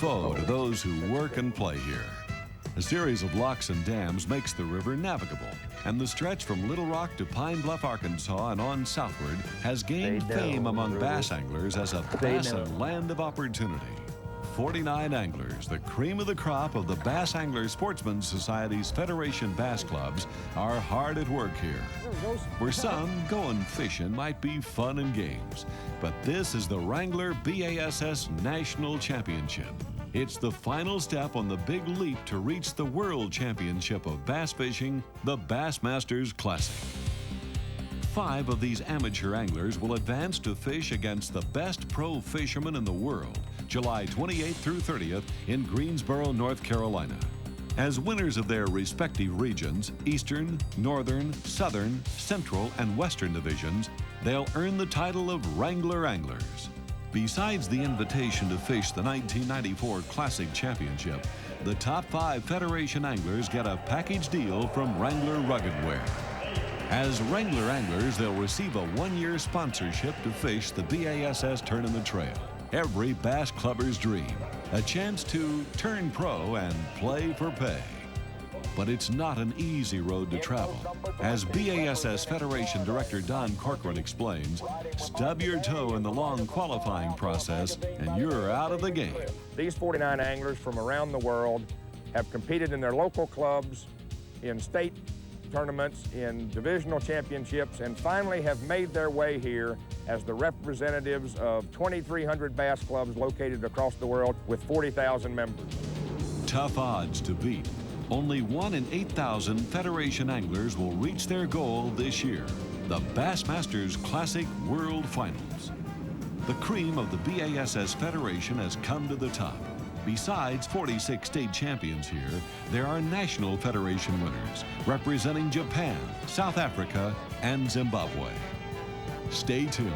foe to those who work and play here. A series of locks and dams makes the river navigable, and the stretch from Little Rock to Pine Bluff, Arkansas and on southward has gained fame among bass anglers as a bass and land of opportunity. 49 anglers, the cream of the crop of the Bass Angler Sportsmen's Society's Federation Bass Clubs, are hard at work here. For some, going fishing might be fun and games, but this is the Wrangler BASS National Championship. It's the final step on the big leap to reach the World Championship of Bass Fishing, the Bassmasters Classic. 5 of these amateur anglers will advance to fish against the best pro fishermen in the world, July 28th through 30th in Greensboro, North Carolina. As winners of their respective regions, Eastern, Northern, Southern, Central, and Western divisions, they'll earn the title of Wrangler Anglers. Besides the invitation to fish the 1994 Classic Championship, the top 5 Federation anglers get a package deal from Wrangler Ruggedware. As Wrangler anglers, they'll receive a 1-year sponsorship to fish the BASS Tournament Trail. Every bass clubber's dream, a chance to turn pro and play for pay. But it's not an easy road to travel. As BASS Federation Director Don Corcoran explains, stub your toe in the long qualifying process and you're out of the game. These 49 anglers from around the world have competed in their local clubs, in state tournaments, in divisional championships, and finally have made their way here as the representatives of 2,300 bass clubs located across the world with 40,000 members. Tough odds to beat. Only 1 in 8,000 Federation anglers will reach their goal this year, the Bassmasters Classic World Finals. The cream of the BASS Federation has come to the top. Besides 46 state champions here, there are national federation winners representing Japan, South Africa, and Zimbabwe. Stay tuned.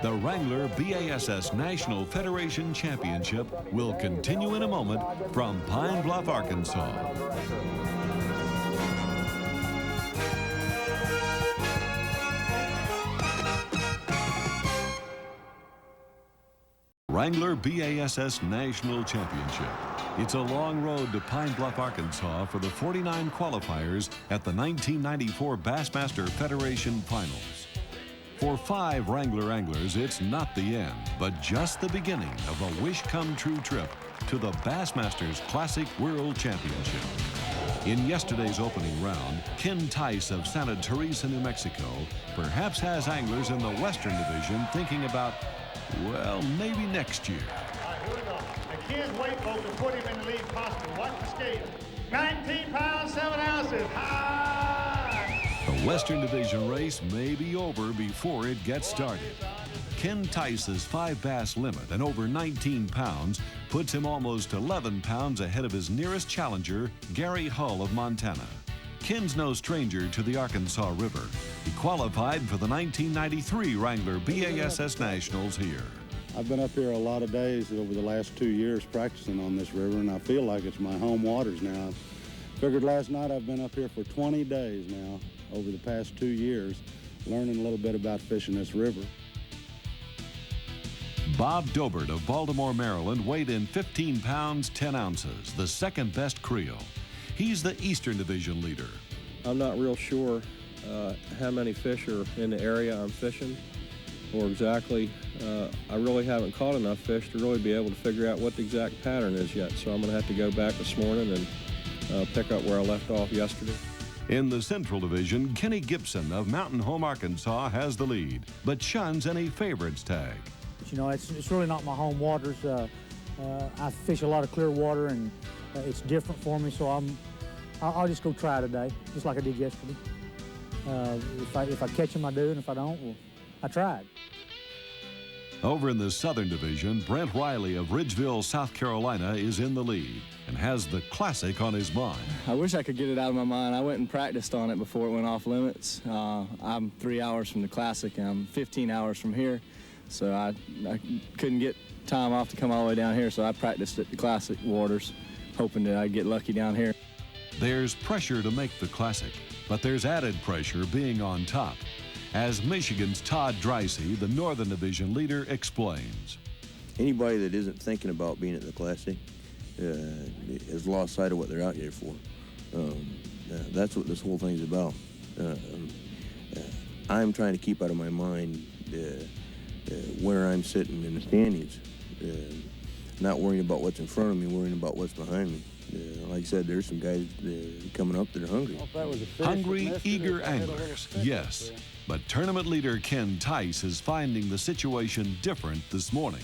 The Wrangler BASS National Federation Championship will continue in a moment from Pine Bluff, Arkansas. Wrangler BASS National Championship. It's a long road to Pine Bluff, Arkansas for the 49 qualifiers at the 1994 Bassmaster Federation Finals. For 5 Wrangler anglers, it's not the end, but just the beginning of a wish-come-true trip to the Bassmasters Classic World Championship. In yesterday's opening round, Ken Tice of Santa Teresa, New Mexico, perhaps has anglers in the Western Division thinking about, well, maybe next year. All right, here we go. I can't wait, folks, to put him in the lead possible. Watch the scale. 19 pounds, 7 ounces. The Western Division race may be over before it gets started. Ken Tice's 5 bass limit and over 19 pounds puts him almost 11 pounds ahead of his nearest challenger, Gary Hull of Montana. Ken's no stranger to the Arkansas River. He qualified for the 1993 Wrangler BASS Nationals here. I've been up here a lot of days over the last 2 years practicing on this river, and I feel like it's my home waters now. Figured last night I've been up here for 20 days now over the past 2 years, learning a little bit about fishing this river. Bob Dobert of Baltimore, Maryland weighed in 15 pounds, 10 ounces, the second best Creole. He's the Eastern Division leader. I'm not real sure how many fish are in the area I'm fishing, or exactly. I really haven't caught enough fish to really be able to figure out what the exact pattern is yet, so I'm going to have to go back this morning and pick up where I left off yesterday. In the Central Division, Kenny Gibson of Mountain Home, Arkansas has the lead, but shuns any favorites tag. You know, it's really not my home waters. I fish a lot of clear water, and it's different for me, so I'll just go try today, just like I did yesterday. If I catch them, I do, and if I don't, well, I tried. Over in the Southern Division, Brent Riley of Ridgeville, South Carolina is in the lead and has the Classic on his mind. I wish I could get it out of my mind. I went and practiced on it before it went off limits. I'm 3 hours from the Classic, and I'm 15 hours from here, so I couldn't get time off to come all the way down here, so I practiced at the Classic waters, hoping that I'd get lucky down here. There's pressure to make the Classic, but there's added pressure being on top. As Michigan's Todd Dreisey, the Northern Division leader, explains. Anybody that isn't thinking about being at the Classic has lost sight of what they're out here for. That's what this whole thing's about. I'm trying to keep out of my mind where I'm sitting in the standings. Not worrying about what's in front of me, worrying about what's behind me. Like I said, there's some guys coming up that are hungry. Hungry, eager anglers, yes. But tournament leader Ken Tice is finding the situation different this morning.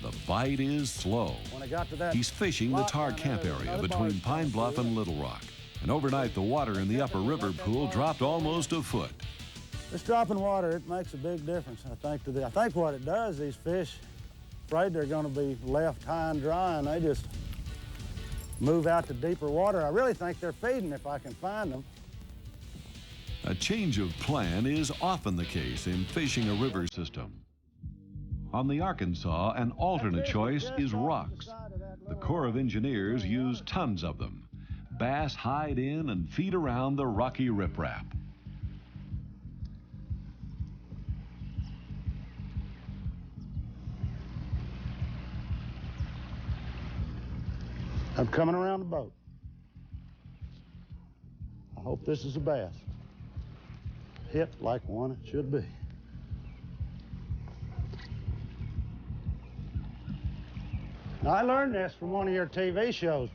The bite is slow. He's fishing the tar camp area between Pine Bluff and Little Rock. And overnight, the water in the upper river pool dropped almost a foot. This drop in water, it makes a big difference, I think. I think what it does, these fish, afraid they're going to be left high and dry, and they just move out to deeper water. I really think they're feeding if I can find them. A change of plan is often the case in fishing a river system. On the Arkansas, an alternate choice is rocks. The Corps of Engineers use tons of them. Bass hide in and feed around the rocky riprap. I'm coming around the boat. I hope this is a bass. Hit like one it should be. Now, I learned this from one of your TV shows.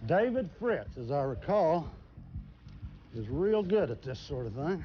David Fritz, as I recall, is real good at this sort of thing.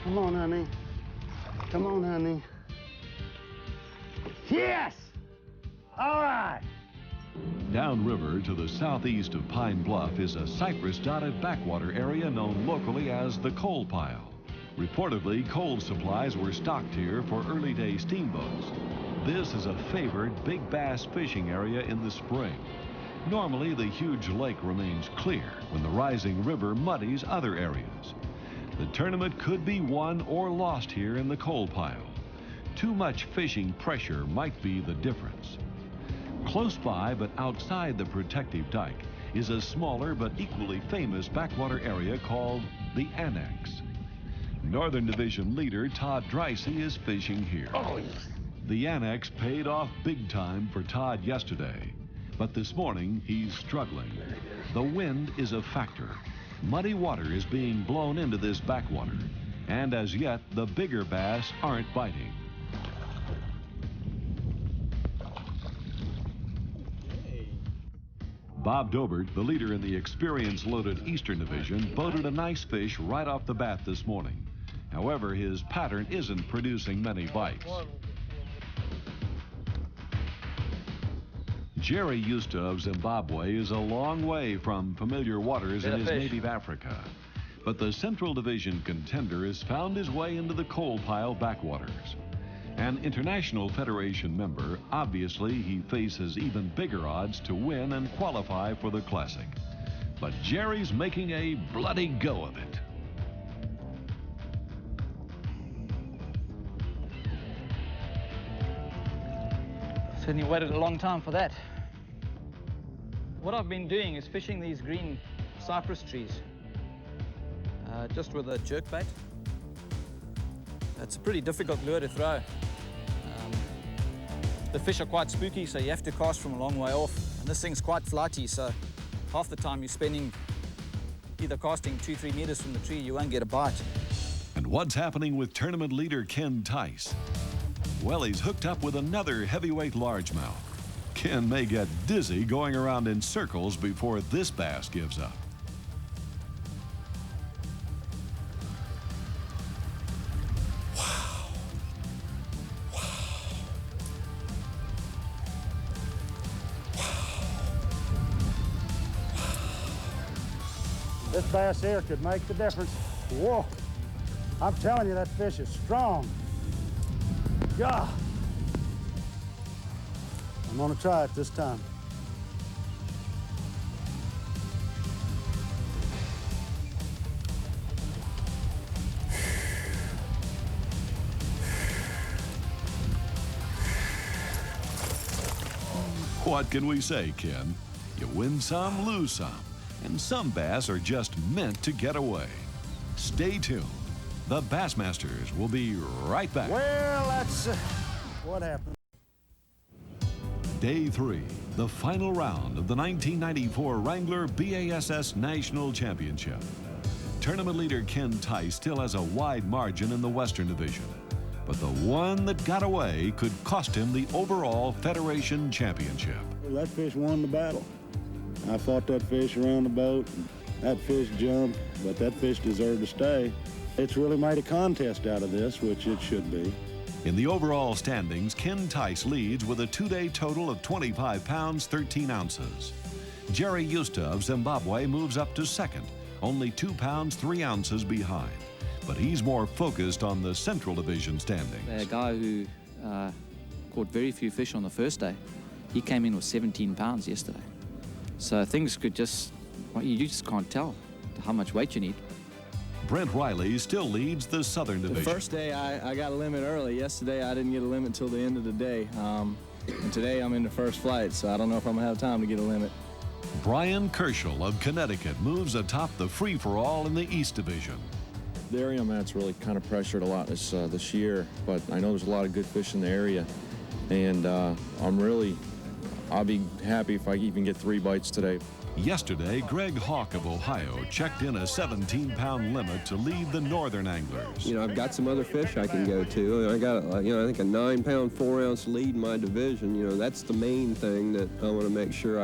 Come on, honey. Come on, honey. Yes! All right. Downriver to the southeast of Pine Bluff is a cypress-dotted backwater area known locally as the coal pile. Reportedly, coal supplies were stocked here for early-day steamboats. This is a favored big bass fishing area in the spring. Normally, the huge lake remains clear when the rising river muddies other areas. The tournament could be won or lost here in the coal pile. Too much fishing pressure might be the difference. Close by, but outside the protective dike, is a smaller but equally famous backwater area called the Annex. Northern Division leader Todd Dricey is fishing here. The Annex paid off big time for Todd yesterday, but this morning he's struggling. The wind is a factor. Muddy water is being blown into this backwater, and as yet, the bigger bass aren't biting. Bob Dobert, the leader in the experience-loaded Eastern Division, boated a nice fish right off the bat this morning. However, his pattern isn't producing many bites. Jerry Eusta of Zimbabwe is a long way from familiar waters in his native Africa. But the Central Division contender has found his way into the coal pile backwaters. An International Federation member, obviously he faces even bigger odds to win and qualify for the Classic. But Jerry's making a bloody go of it. Certainly waited a long time for that. What I've been doing is fishing these green cypress trees, just with a jerkbait. It's a pretty difficult lure to throw. The fish are quite spooky, so you have to cast from a long way off. And this thing's quite flighty, so half the time you're spending either casting 2-3 meters from the tree, you won't get a bite. And what's happening with tournament leader Ken Tice? Well, he's hooked up with another heavyweight largemouth. Ken may get dizzy going around in circles before this bass gives up. Wow. Wow. Wow. This bass here could make the difference. Whoa. I'm telling you, that fish is strong. God. I'm gonna try it this time. What can we say, Ken? You win some, lose some, and some bass are just meant to get away. Stay tuned. The Bassmasters will be right back. Well, that's what happened. Day 3, the final round of the 1994 Wrangler BASS National Championship. Tournament leader Ken Tice still has a wide margin in the Western Division, but the one that got away could cost him the overall Federation Championship. That fish won the battle. I fought that fish around the boat. That fish jumped, but that fish deserved to stay. It's really made a contest out of this, which it should be. In the overall standings, Ken Tice leads with a 2-day total of 25 pounds, 13 ounces. Jerry Eusta of Zimbabwe moves up to second, only 2 pounds, 3 ounces behind. But he's more focused on the Central Division standings. A guy who caught very few fish on the first day, he came in with 17 pounds yesterday. So things could just, well, you just can't tell how much weight you need. Brent Riley still leads the Southern Division. The first day I got a limit early. Yesterday I didn't get a limit until the end of the day. And today I'm in the first flight, so I don't know if I'm gonna have time to get a limit. Brian Kerschel of Connecticut moves atop the free-for-all in the East Division. The area I'm at's really kind of pressured a lot this year, but I know there's a lot of good fish in the area, and I'll be happy if I even get 3 bites today. Yesterday, Greg Hawk of Ohio checked in a 17-pound limit to lead the Northern anglers. You know, I've got some other fish I can go to. I got, I think a 9-pound, 4-ounce lead in my division. You know, that's the main thing that I want to make sure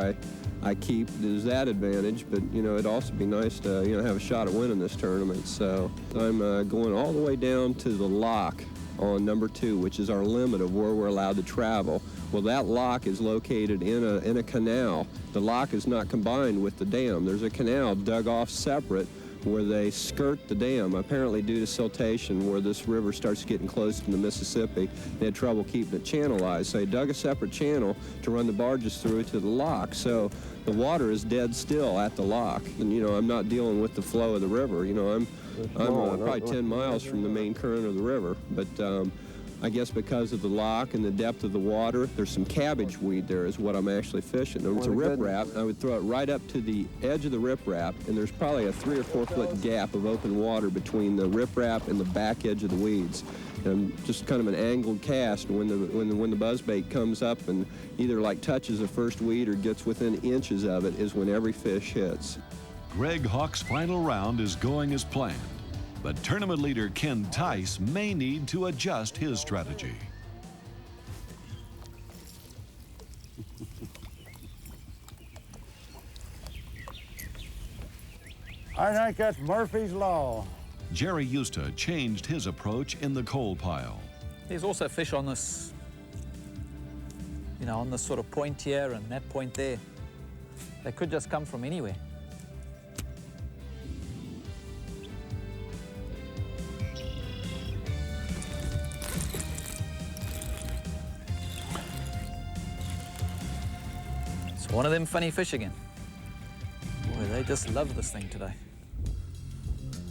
I keep is that advantage. But, you know, it'd also be nice to, have a shot at winning this tournament. So I'm going all the way down to the lock on number 2, which is our limit of where we're allowed to travel. Well, that lock is located in a canal. The lock is not combined with the dam. There's a canal dug off separate where they skirt the dam, apparently due to siltation, where this river starts getting close to the Mississippi. They had trouble keeping it channelized, so they dug a separate channel to run the barges through to the lock. So the water is dead still at the lock. And, I'm not dealing with the flow of the river. I'm probably 10 miles from the main current of the river. But I guess because of the lock and the depth of the water, there's some cabbage weed there is what I'm actually fishing. And it's a riprap. I would throw it right up to the edge of the riprap, and there's probably a 3 or 4 foot gap of open water between the riprap and the back edge of the weeds. And just kind of an angled cast. When the buzzbait comes up and either like touches the first weed or gets within inches of it is when every fish hits. Greg Hawk's final round is going as planned, but tournament leader Ken Tice may need to adjust his strategy. I think that's Murphy's Law. Jerry Eusta changed his approach in the coal pile. There's also fish on this, on this sort of point here and that point there. They could just come from anywhere. It's one of them funny fish again. Boy, they just love this thing today.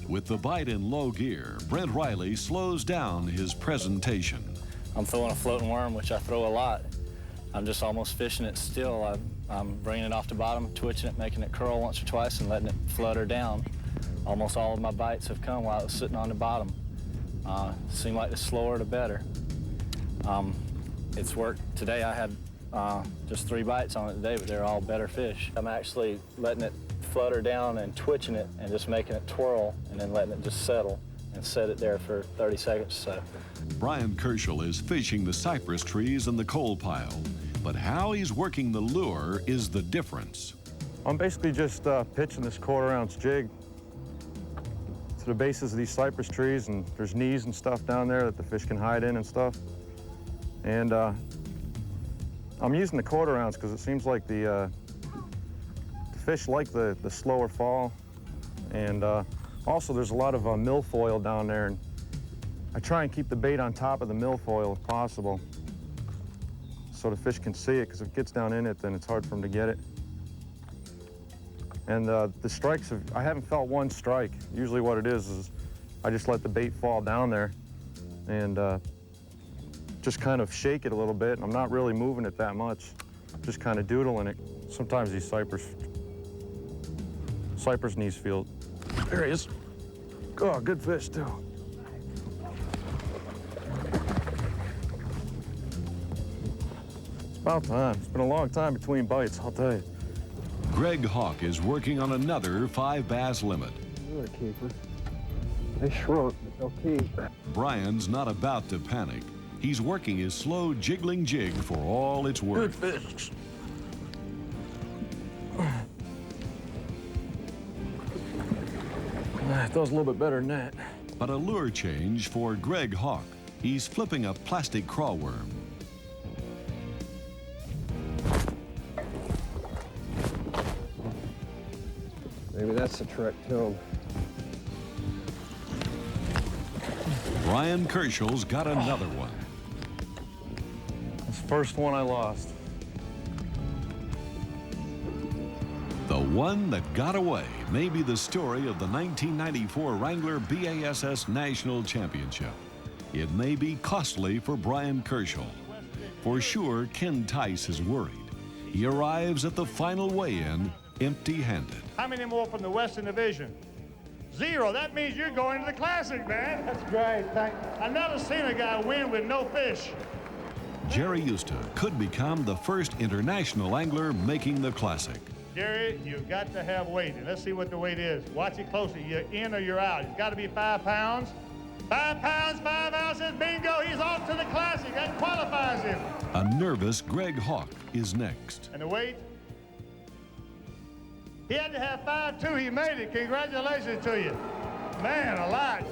With the bite in low gear, Brent Riley slows down his presentation. I'm throwing a floating worm, which I throw a lot. I'm just almost fishing it still. I'm bringing it off the bottom, twitching it, making it curl once or twice, and letting it flutter down. Almost all of my bites have come while it was sitting on the bottom. Seemed like the slower the better. It's worked. Today I had just 3 bites on it today, but they're all better fish. I'm actually letting it flutter down and twitching it and just making it twirl and then letting it just settle and set it there for 30 seconds or so. Brian Kerschel is fishing the cypress trees in the coal pile, but how he's working the lure is the difference. I'm basically just pitching this 1/4 ounce jig to the bases of these cypress trees, and there's knees and stuff down there that the fish can hide in and stuff. And I'm using the 1/4 ounce because it seems like the fish like the slower fall, and also there's a lot of milfoil down there, and I try and keep the bait on top of the milfoil if possible so the fish can see it, because if it gets down in it, then it's hard for them to get it. And the strikes, I haven't felt one strike. Usually what it is I just let the bait fall down there and just kind of shake it a little bit, and I'm not really moving it that much. just kind of doodling it. Sometimes these Cypress knees feel. There he is. Oh, good fish too. It's about time. It's been a long time between bites, I'll tell you. Greg Hawk is working on another 5 bass limit. Another keeper. They shrunk, but they'll keep. Brian's not about to panic. He's working his slow jiggling jig for all it's worth. Good fish. It does a little bit better than that. But a lure change for Greg Hawk. He's flipping a plastic crawworm. Maybe that's the trick to him. Brian Kerschel's got another one. That's the first one I lost. The one that got away may be the story of the 1994 Wrangler BASS National Championship. It may be costly for Brian Kerschel. For sure, Ken Tice is worried. He arrives at the final weigh-in empty-handed. How many more from the Western Division? 0. That means you're going to the Classic, man. That's great, I've never seen a guy win with no fish. Jerry Eusta could become the first international angler making the Classic. Jerry, you've got to have weight. And let's see what the weight is. Watch it closely. You're in or you're out. It's got to be 5 pounds. 5 pounds, 5 ounces. Bingo. He's off to the Classic. That qualifies him. A nervous Greg Hawk is next. And the weight? He had to have 5'2". He made it. Congratulations to you. Man, a lot.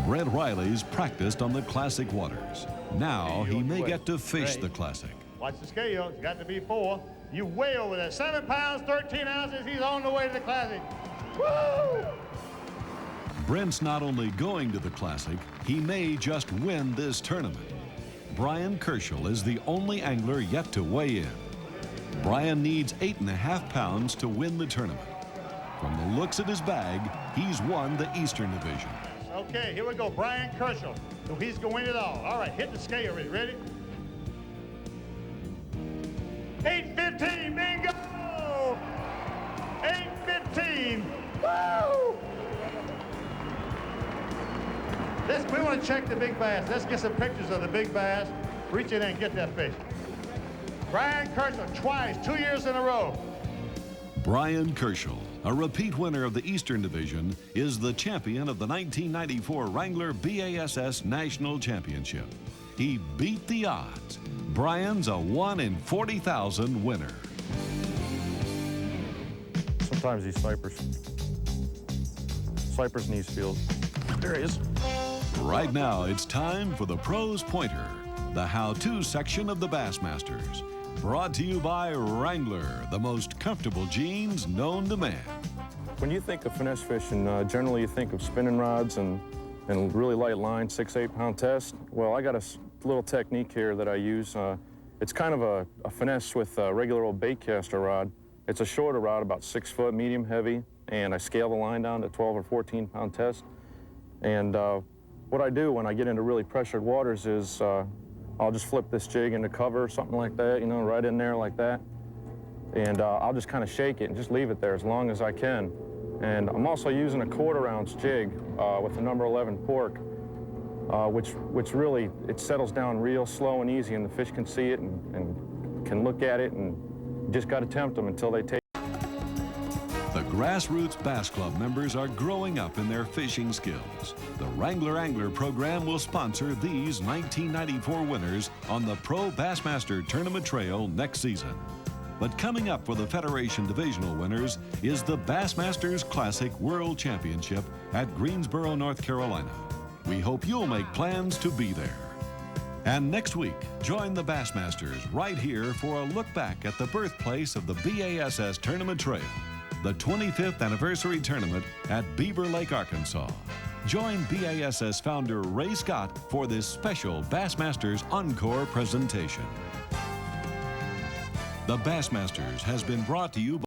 Brent Riley's practiced on the Classic waters. Now he may get to fish the Classic. Watch the scale. It's got to be 4. You way over there. 7 pounds, 13 ounces. He's on the way to the Classic. Woo! Brent's not only going to the Classic, he may just win this tournament. Brian Kerschel is the only angler yet to weigh in. Brian needs 8.5 pounds to win the tournament. From the looks at his bag, he's won the Eastern Division. Okay, here we go. Brian Kerschel. So he's going it all. All right, hit the scale. Ready? 8:15, bingo! 8:15. Woo! We want to check the big bass. Let's get some pictures of the big bass. Reach in and get that fish. Brian Kerschel, twice, 2 years in a row. Brian Kerschel, a repeat winner of the Eastern Division, is the champion of the 1994 Wrangler BASS National Championship. He beat the odds. Brian's a 1 in 40,000 winner. Sometimes these Cypress knees feel. There he is. Right now, it's time for the Pros Pointer, the how-to section of the Bassmasters. Brought to you by Wrangler, the most comfortable jeans known to man. When you think of finesse fishing, generally you think of spinning rods and really light line, 6-8 pound test. Well, I got a little technique here that I use. It's kind of a finesse with a regular old bait caster rod. It's a shorter rod, about 6 foot, medium heavy, and I scale the line down to 12 or 14 pound test. And what I do when I get into really pressured waters is I'll just flip this jig into cover, something like that, you know, right in there like that. And I'll just kind of shake it and just leave it there as long as I can. And I'm also using a 1/4 ounce jig with a number 11 pork, which really, it settles down real slow and easy, and the fish can see it and can look at it, and you just got to tempt them until they take. The Grassroots Bass Club members are growing up in their fishing skills. The Wrangler Angler program will sponsor these 1994 winners on the Pro Bassmaster Tournament Trail next season. But coming up for the Federation Divisional winners is the Bassmasters Classic World Championship at Greensboro, North Carolina. We hope you'll make plans to be there. And next week, join the Bassmasters right here for a look back at the birthplace of the BASS Tournament Trail, the 25th anniversary tournament at Beaver Lake, Arkansas. Join BASS founder Ray Scott for this special Bassmasters Encore presentation. The Bassmasters has been brought to you by